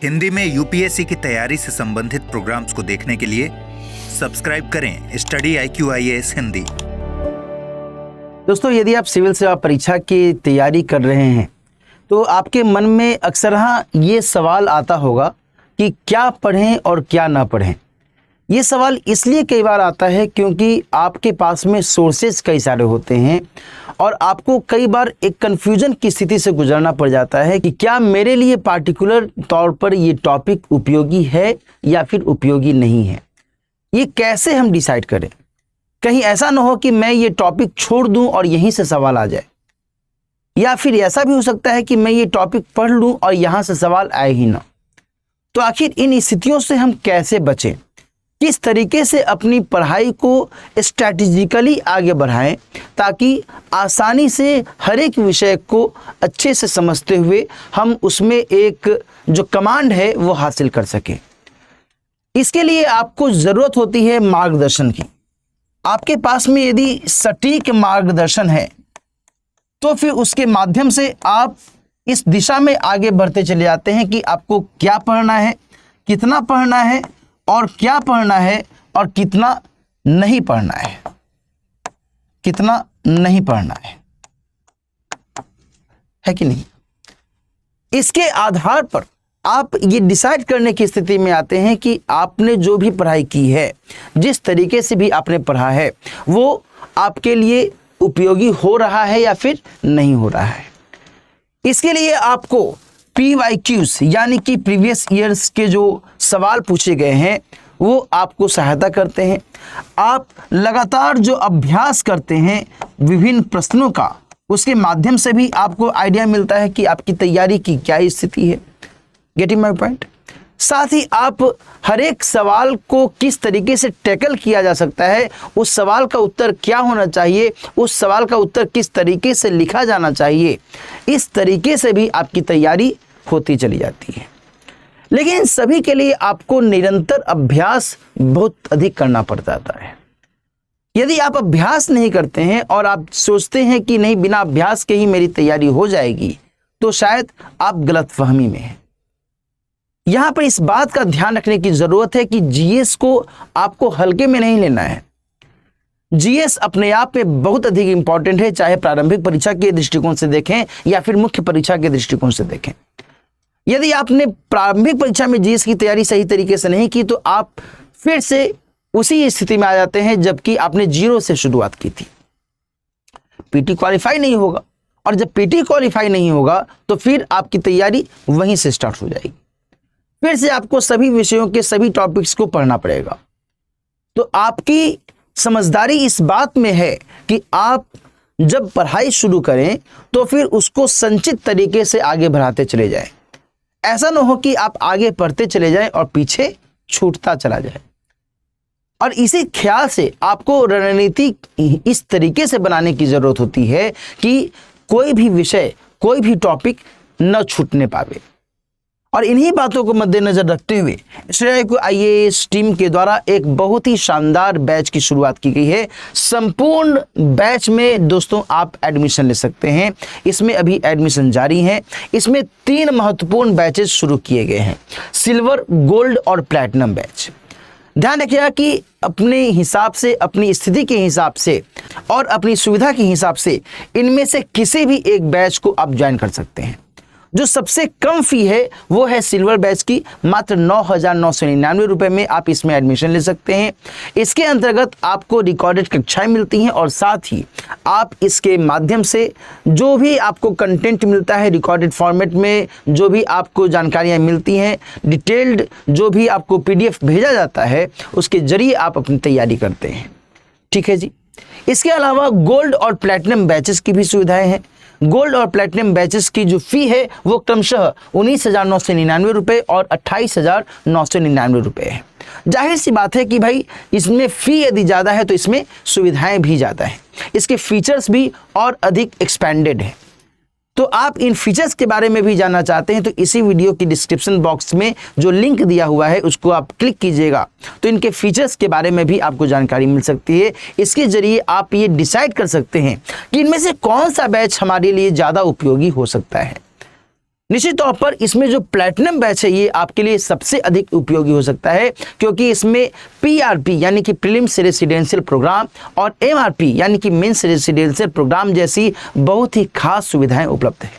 हिंदी में यूपीएससी की तैयारी से संबंधित प्रोग्राम्स को देखने के लिए सब्सक्राइब करें स्टडी IQIAS हिंदी। दोस्तों, यदि आप सिविल सेवा परीक्षा की तैयारी कर रहे हैं तो आपके मन में अक्सर ये सवाल आता होगा कि क्या पढ़ें और क्या ना पढ़ें। ये सवाल इसलिए कई बार आता है क्योंकि आपके पास में सोर्सेज कई सारे होते हैं और आपको कई बार एक कन्फ्यूजन की स्थिति से गुजरना पड़ जाता है कि क्या मेरे लिए पार्टिकुलर तौर पर ये टॉपिक उपयोगी है या फिर उपयोगी नहीं है। ये कैसे हम डिसाइड करें? कहीं ऐसा ना हो कि मैं ये टॉपिक छोड़ दूं और यहीं से सवाल आ जाए, या फिर ऐसा भी हो सकता है कि मैं ये टॉपिक पढ़ लूं और यहाँ से सवाल आए ही ना। तो आखिर इन स्थितियों से हम कैसे बचें, किस तरीके से अपनी पढ़ाई को स्ट्रैटेजिकली आगे बढ़ाएं ताकि आसानी से हर एक विषय को अच्छे से समझते हुए हम उसमें एक जो कमांड है वो हासिल कर सकें। इसके लिए आपको ज़रूरत होती है मार्गदर्शन की। आपके पास में यदि सटीक मार्गदर्शन है तो फिर उसके माध्यम से आप इस दिशा में आगे बढ़ते चले जाते हैं कि आपको क्या पढ़ना है, कितना पढ़ना है और क्या पढ़ना है और कितना नहीं पढ़ना है, कितना नहीं पढ़ना है कि नहीं। इसके आधार पर आप ये डिसाइड करने की स्थिति में आते हैं कि आपने जो भी पढ़ाई की है, जिस तरीके से भी आपने पढ़ा है, वो आपके लिए उपयोगी हो रहा है या फिर नहीं हो रहा है। इसके लिए आपको PYQs यानी कि प्रीवियस ईयर्स के जो सवाल पूछे गए हैं वो आपको सहायता करते हैं। आप लगातार जो अभ्यास करते हैं विभिन्न प्रश्नों का, उसके माध्यम से भी आपको आइडिया मिलता है कि आपकी तैयारी की क्या स्थिति है। Getting my point? साथ ही आप हर एक सवाल को किस तरीके से टैकल किया जा सकता है, उस सवाल का उत्तर क्या होना चाहिए, उस सवाल का उत्तर किस तरीके से लिखा जाना चाहिए, इस तरीके से भी आपकी तैयारी होती चली जाती है। लेकिन सभी के लिए आपको निरंतर अभ्यास बहुत अधिक करना पड़ जाता है। यदि आप अभ्यास नहीं करते हैं और आप सोचते हैं कि नहीं, बिना अभ्यास के ही मेरी तैयारी हो जाएगी, तो शायद आप गलतफहमी में हैं। यहां पर इस बात का ध्यान रखने की जरूरत है कि जीएस को आपको हल्के में नहीं लेना है। जीएस अपने आप में बहुत अधिक इंपॉर्टेंट है, चाहे प्रारंभिक परीक्षा के दृष्टिकोण से देखें या फिर मुख्य परीक्षा के दृष्टिकोण से देखें। यदि आपने प्रारंभिक परीक्षा में जीएस की तैयारी सही तरीके से नहीं की तो आप फिर से उसी स्थिति में आ जाते हैं जबकि आपने 0 से शुरुआत की थी। पीटी क्वालिफाई नहीं होगा, और जब पीटी क्वालिफाई नहीं होगा तो फिर आपकी तैयारी वहीं से स्टार्ट हो जाएगी। फिर से आपको सभी विषयों के सभी टॉपिक्स को पढ़ना पड़ेगा। तो आपकी समझदारी इस बात में है कि आप जब पढ़ाई शुरू करें तो फिर उसको संचित तरीके से आगे बढ़ाते चले जाएं। ऐसा ना हो कि आप आगे पढ़ते चले जाएं और पीछे छूटता चला जाए। और इसी ख्याल से आपको रणनीति इस तरीके से बनाने की जरूरत होती है कि कोई भी विषय, कोई भी टॉपिक न छूटने पावे। और इन्हीं बातों को मद्देनजर रखते हुए स्टडी IQIAS टीम के द्वारा एक बहुत ही शानदार बैच की शुरुआत की गई है। संपूर्ण बैच में दोस्तों आप एडमिशन ले सकते हैं। इसमें अभी एडमिशन जारी है। इसमें 3 महत्वपूर्ण बैचेस शुरू किए गए हैं, सिल्वर, गोल्ड और प्लैटिनम बैच। ध्यान रखिएगा कि अपने हिसाब से, अपनी स्थिति के हिसाब से और अपनी सुविधा के हिसाब से इनमें से किसी भी एक बैच को आप ज्वाइन कर सकते हैं। जो सबसे कम फी है वो है सिल्वर बैच की, मात्र 9,999 रुपये में आप इसमें एडमिशन ले सकते हैं। इसके अंतर्गत आपको रिकॉर्डेड कक्षाएं मिलती हैं और साथ ही आप इसके माध्यम से जो भी आपको कंटेंट मिलता है रिकॉर्डेड फॉर्मेट में, जो भी आपको जानकारियां मिलती हैं, डिटेल्ड जो भी आपको PDF भेजा जाता है, उसके जरिए आप अपनी तैयारी करते हैं। ठीक है जी। इसके अलावा गोल्ड और प्लैटिनम बैचेस की भी सुविधाएं हैं। गोल्ड और प्लैटिनम बैचेस की जो फी है वो क्रमशः 19,999 रुपये और 28,999 रुपये है। जाहिर सी बात है कि भाई इसमें फ़ी यदि ज़्यादा है तो इसमें सुविधाएं भी ज़्यादा हैं, इसके फीचर्स भी और अधिक एक्सपेंडेड हैं। तो आप इन फीचर्स के बारे में भी जानना चाहते हैं तो इसी वीडियो की डिस्क्रिप्शन बॉक्स में जो लिंक दिया हुआ है उसको आप क्लिक कीजिएगा तो इनके फीचर्स के बारे में भी आपको जानकारी मिल सकती है। इसके जरिए आप ये डिसाइड कर सकते हैं कि इनमें से कौन सा बैच हमारे लिए ज़्यादा उपयोगी हो सकता है। निश्चित तौर पर इसमें जो प्लैटिनम बैच है ये आपके लिए सबसे अधिक उपयोगी हो सकता है, क्योंकि इसमें PRP यानी कि प्रीलिम्स रेसिडेंशियल प्रोग्राम और MRP यानी कि मेंस रेसिडेंशियल प्रोग्राम जैसी बहुत ही खास सुविधाएं उपलब्ध है।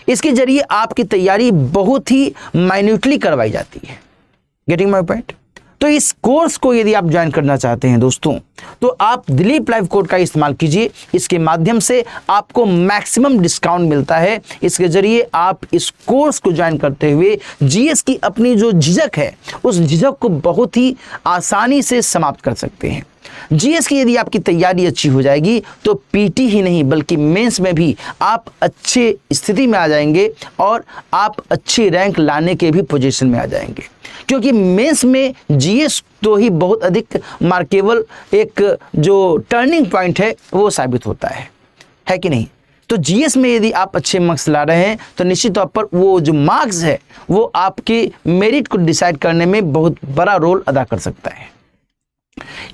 इसके जरिए आपकी तैयारी बहुत ही माइन्यूटली करवाई जाती है। Getting my point? तो इस कोर्स को यदि आप ज्वाइन करना चाहते हैं दोस्तों, तो आप दिलीप लाइव कोड का इस्तेमाल कीजिए। इसके माध्यम से आपको मैक्सिमम डिस्काउंट मिलता है। इसके जरिए आप इस कोर्स को ज्वाइन करते हुए जीएस की अपनी जो झिझक है उस झिझक को बहुत ही आसानी से समाप्त कर सकते हैं। जीएस की यदि आपकी तैयारी अच्छी हो जाएगी तो पीटी ही नहीं बल्कि मेंस में भी आप अच्छे स्थिति में आ जाएंगे और आप अच्छी रैंक लाने के भी पोजीशन में आ जाएंगे, क्योंकि मेंस में जीएस तो ही बहुत अधिक मार्केबल एक जो टर्निंग पॉइंट है वो साबित होता है कि नहीं? तो जीएस में यदि आप अच्छे मार्क्स ला रहे हैं तो निश्चित तौर पर वो जो मार्क्स है वो आपके मेरिट को डिसाइड करने में बहुत बड़ा रोल अदा कर सकता है।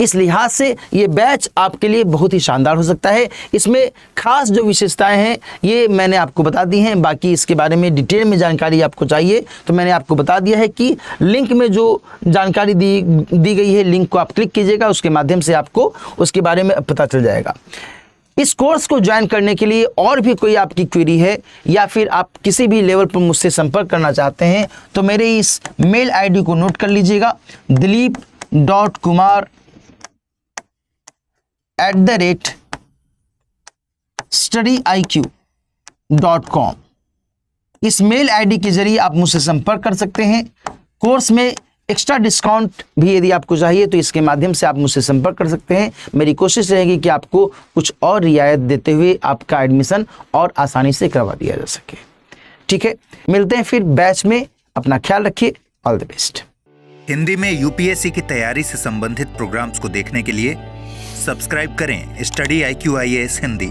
इस लिहाज से ये बैच आपके लिए बहुत ही शानदार हो सकता है। इसमें खास जो विशेषताएं हैं ये मैंने आपको बता दी हैं। बाकी इसके बारे में डिटेल में जानकारी आपको चाहिए तो मैंने आपको बता दिया है कि लिंक में जो जानकारी दी गई है, लिंक को आप क्लिक कीजिएगा, उसके माध्यम से आपको उसके बारे में पता चल जाएगा। इस कोर्स को ज्वाइन करने के लिए और भी कोई आपकी क्वेरी है या फिर आप किसी भी लेवल पर मुझसे संपर्क करना चाहते हैं तो मेरे इस मेल आईडी को नोट कर लीजिएगा, dilip.kumar@studyiq.com। इस मेल आईडी के जरिए आप मुझसे संपर्क कर सकते हैं। कोर्स में एक्स्ट्रा डिस्काउंट भी यदि आपको चाहिए तो इसके माध्यम से आप मुझसे संपर्क कर सकते हैं। मेरी कोशिश रहेगी कि आपको कुछ और रियायत देते हुए आपका एडमिशन और आसानी से करवा दिया जा सके। ठीक है, मिलते हैं फिर बैच में। अपना ख्याल रखिए। All the best. हिंदी में यूपीएससी की तैयारी से संबंधित प्रोग्राम्स को देखने के लिए सब्सक्राइब करें स्टडी IQ IAS हिंदी।